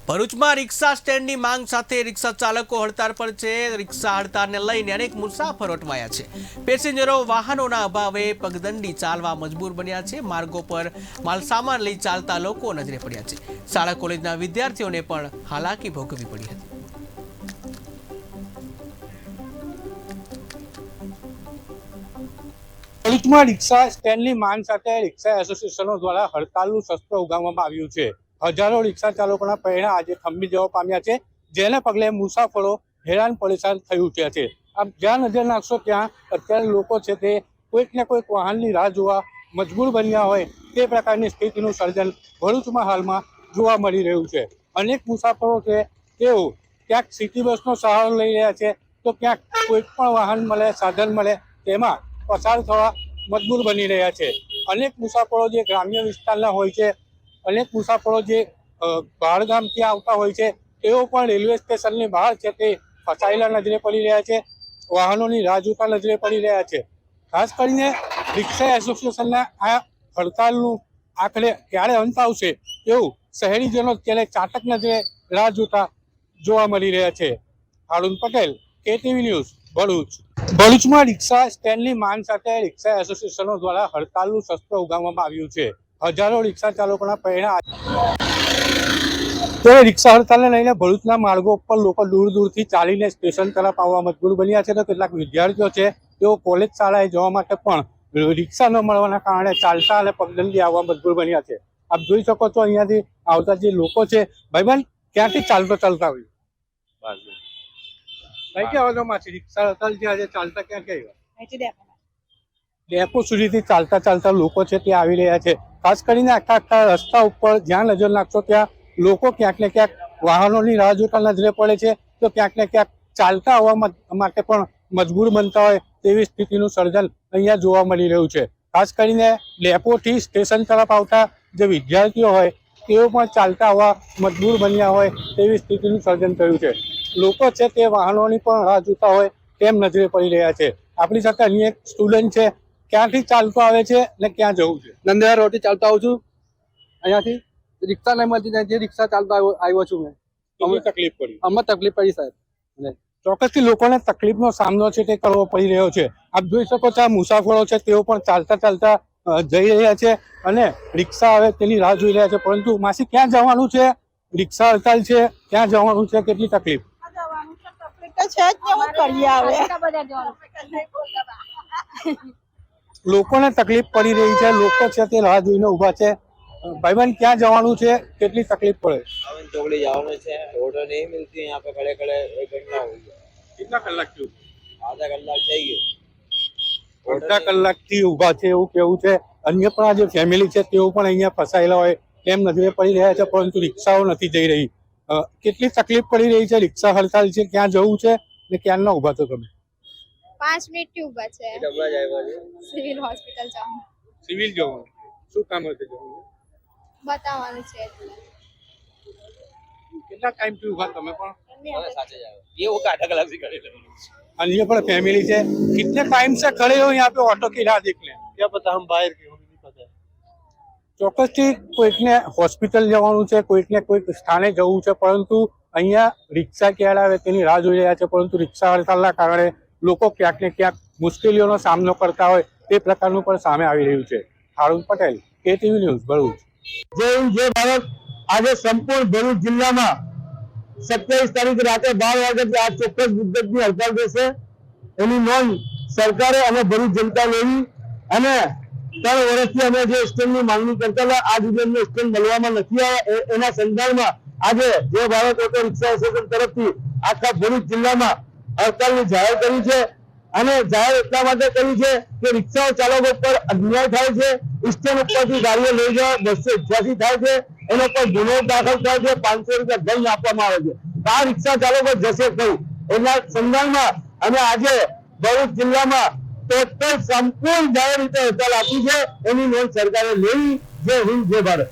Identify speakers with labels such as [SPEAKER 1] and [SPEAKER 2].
[SPEAKER 1] ભરૂચમાં રિક્ષા સ્ટેન્ડની માંગ સાથે રિક્ષા ચાલકો હડતાળ પર છે। રિક્ષા હડતાળને લઈને અનેક મુસાફરો અટવાયા છે। પેસેન્જરો વાહનોના અભાવે પગદંડી ચાલવા મજબૂર બન્યા છે। માર્ગો પર માલસામાન લઈ ચાલતા લોકો નજરે પડ્યા છે। શાળા કોલેજના વિદ્યાર્થીઓને પણ હાલાકી ભોગવવી પડી હતી।
[SPEAKER 2] ભરૂચમાં રિક્ષા સ્ટેન્ડની માંગ સાથે રિક્ષા એસોસિએશનો દ્વારા હડતાલનું શસ્ત્ર ઉગામવામાં આવ્યું છે। હજારો રિક્ષા ચાલકોના પૈડા આજે થંભી જવા પામ્યા છે, જેને પગલે મુસાફરો હેરાન પરેશાન થઈ ઉઠ્યા છે। આપ જ્યાં નજર નાખશો ત્યાં અત્યારે લોકો છે તે કોઈક ને કોઈક વાહનની રાહ જોવા મજબૂર બન્યા હોય તે પ્રકારની સ્થિતિનું સર્જન ભરૂચમાં હાલમાં જોવા મળી રહ્યું છે। અનેક મુસાફરો છે તેઓ ક્યાંક સિટી બસનો સહારો લઈ રહ્યા છે, તો ક્યાંક કોઈક પણ વાહન મળે, સાધન મળે તેમાં પસાર થવા મજબૂર બની રહ્યા છે। અનેક મુસાફરો જે ગ્રામ્ય વિસ્તારના હોય છે, અનેક મુસાફરો જે બહારગામથી આવતા હોય છે, તેઓ પણ રેલવે સ્ટેશનની બહાર છે તે ફસાયેલા નજરે પડી રહ્યા છે, વાહનોની રાહ જોતા નજરે પડી રહ્યા છે। ખાસ કરીને રિક્ષા એસોસિએશનના આ હડતાલનું આખરે ક્યારે અંત આવશે એવું શહેરીજનો ત્યારે ચાતક નજરે રાહ જોતા જોવા મળી રહ્યા છે। Haroon Patel, KTV news, Bharuch. ભરૂચમાં રિક્ષા સ્ટેન્ડની માંગ સાથે રિક્ષા એસોસિએશનો દ્વારા હડતાલનું શસ્ત્ર ઉગામવામાં આવ્યું છે। હજારો રિક્ષા ચાલકોના પૈડા ત્યારે રિક્ષા હડતાલને લઈને ભરૂચના માર્ગો પર લોકો દૂર દૂરથી ચાલીને સ્ટેશન તરફ આવવા મજબૂર બન્યા છે, તો કેટલાક વિદ્યાર્થીઓ છે તેઓ કોલેજ શાળાએ જવા માટે પણ રિક્ષા ન મળવાના કારણે ચાલતા અને પગદંડી આવવા મજબૂર બન્યા છે। આપ જોઈ શકો છો અહીંયાથી આવતા જે લોકો છે, ભાઈબંધ ક્યાંથી ચાલતા હોય ભાઈ ક્યાં આવવામાંથી રિક્ષા હડતાલ છે આજે ચાલતા ક્યાંથી આવ્યા? ડેપો સુધીથી ચાલતા લોકો છે તે આવી રહ્યા છે। ખાસ કરીને આખા રસ્તા ઉપર જ્યાં નજર નાખશો ત્યાં લોકો ક્યાંક ને ક્યાંક વાહનોની રાહ જોતા નજરે પડે છે, તો ક્યાંક ને ક્યાંક ચાલતા આવવા માટે પણ મજબૂર બનતા હોય તેવી સ્થિતિનું સર્જન અહીંયા જોવા મળી રહ્યું છે। ખાસ કરીને ડેપોથી સ્ટેશન તરફ આવતા જે વિદ્યાર્થીઓ હોય તેઓ પણ ચાલતા આવવા મજબૂર બન્યા હોય તેવી સ્થિતિનું સર્જન થયું છે। લોકો છે તે વાહનોની પણ રાહ જોતા હોય તેમ નજરે પડી રહ્યા છે। આપણી સાથે અન્ય એક સ્ટુડન્ટ છે, ક્યાંથી ચાલતો આવે છે ને ક્યાં જવું છે?
[SPEAKER 3] નંદિયાળ રોડથી ચાલતો આવું છું। અહીંયાથી રિક્ષા નહીં મળતી, ત્યાંથી રિક્ષા ચાલતો આવ્યો છું મેં।
[SPEAKER 2] કેટલી તકલીફ પડી?
[SPEAKER 3] આમાં તકલીફ પડી સાહેબ।
[SPEAKER 2] ચોક્કસથી લોકોને તકલીફનો સામનો છે તે કરવો પડી રહ્યો છે। આપ જોઈ શકો છો આ મુસાફરો છે તેઓ પણ ચાલતા જઈ રહ્યા છે અને રિક્ષા આવે તેની રાહ જોઈ રહ્યા છે, પરંતુ માસી ક્યાં જવાનું છે? રિક્ષા હડતાલ છે, ક્યાં જવાનું છે? કેટલી તકલીફ? લોકોને તકલીફ પડી રહી છે, લોકો છે તે રાહ જોઈને ઉભા છે। ભાઈબંધ ક્યાં જવાનું છે? કેટલી તકલીફ પડે?
[SPEAKER 4] ચોકડી જવાનું છે, ऑटो नहीं मिलती है यहाँ पे, खड़े खड़े 1 घंटा हो गया।
[SPEAKER 2] કેટલા કલાક થયું?
[SPEAKER 4] आधा कलाक થઈ ગયો।
[SPEAKER 2] અડધા કલાકથી ઉભા છે એવું કેવું છે। અન્ય પણ આ જે ફેમિલી છે તેઓ પણ અહીંયા ફસાયેલા હોય તેમ નજરે પડી રહ્યા છે, પરંતુ રિક્ષાઓ નથી જઈ રહી। કેટલી તકલીફ પડી રહી છે? રિક્ષા હડતાલ છે, ક્યાં જવું છે ને ક્યાં ના ઉભા છો તમે?
[SPEAKER 5] 5 મિનિટથી ઉભા છે।
[SPEAKER 4] ડબલા જ આવ્યા છે।
[SPEAKER 5] સિવિલ હોસ્પિટલ જવાનું,
[SPEAKER 2] સિવિલ જવાનું શું કામ હતું?
[SPEAKER 5] બતાવવાનું છે એટલે।
[SPEAKER 2] કેટલા ટાઈમથી ઉભા તમે પણ?
[SPEAKER 4] હવે સાચે જ આવ્યો ये वो आधा कलाक से खड़े थे।
[SPEAKER 2] अन्य पर फैमिली है, कितने टाइम से खड़े हो यहाँ पे ऑटो की राह देख लें?
[SPEAKER 4] क्या पता, हम बाहर के हमें नहीं पता।
[SPEAKER 2] ચોક્કસથી કોઈકને હોસ્પિટલ જવાનું છે, કોઈકને કોઈક સ્થાને જવું છે, પરંતુ અહીંયા રિક્ષા ક્યારે આવે તેની રાહ જોઈ રહ્યા છે, પરંતુ રિક્ષા હડતાલના કારણે લોકો ક્યાંક ને ક્યાંક મુશ્કેલીઓનો સામનો કરતા હોય તે પ્રકારનું પણ સામે આવી રહ્યું છે। Haroon Patel, KTV news, Bharuch.
[SPEAKER 6] જય ભારત। આજે સંપૂર્ણ ભરૂચ જિલ્લામાં 27 તારીખ રાતે 12 વાગ્યાથી આ ચોક્કસ મુદ્દતની હડતાલ રહેશે। એની નોંધ સરકારે અને ભરૂચ જનતા લેવી, અને 3 વર્ષથી અમે જે સ્ટેન્ડની માંગણી કરતા હતા આ સુધી અમને સ્ટેન્ડ મળવામાં નથી આવ્યા। એના સંદર્ભમાં આજે જય ભારત ઓટો રિક્ષા એસોસિએશન તરફથી આખા ભરૂચ જિલ્લામાં હડતાલની જાહેર કરી છે, અને જાહેર એટલા માટે કરી છે કે રિક્ષા ચાલકો પર અન્યાય થાય છે। સ્ટેન્ડ ઉપરથી ગાડીઓ લઈ જવા 288 થાય છે, એનો પર ગુનો દાખલ થાય છે, 500 રૂપિયા દંડ આપવામાં આવે છે। આ રિક્ષા ચાલકો જશે કઈ? એના સંદર્ભમાં અમે આજે ભરૂચ જિલ્લામાં ટોટલ સંપૂર્ણ જાહેર રીતે હડતાલ આપી છે, એની નોંધ સરકારે લેવી। જય હિન્દ, જય ભારત।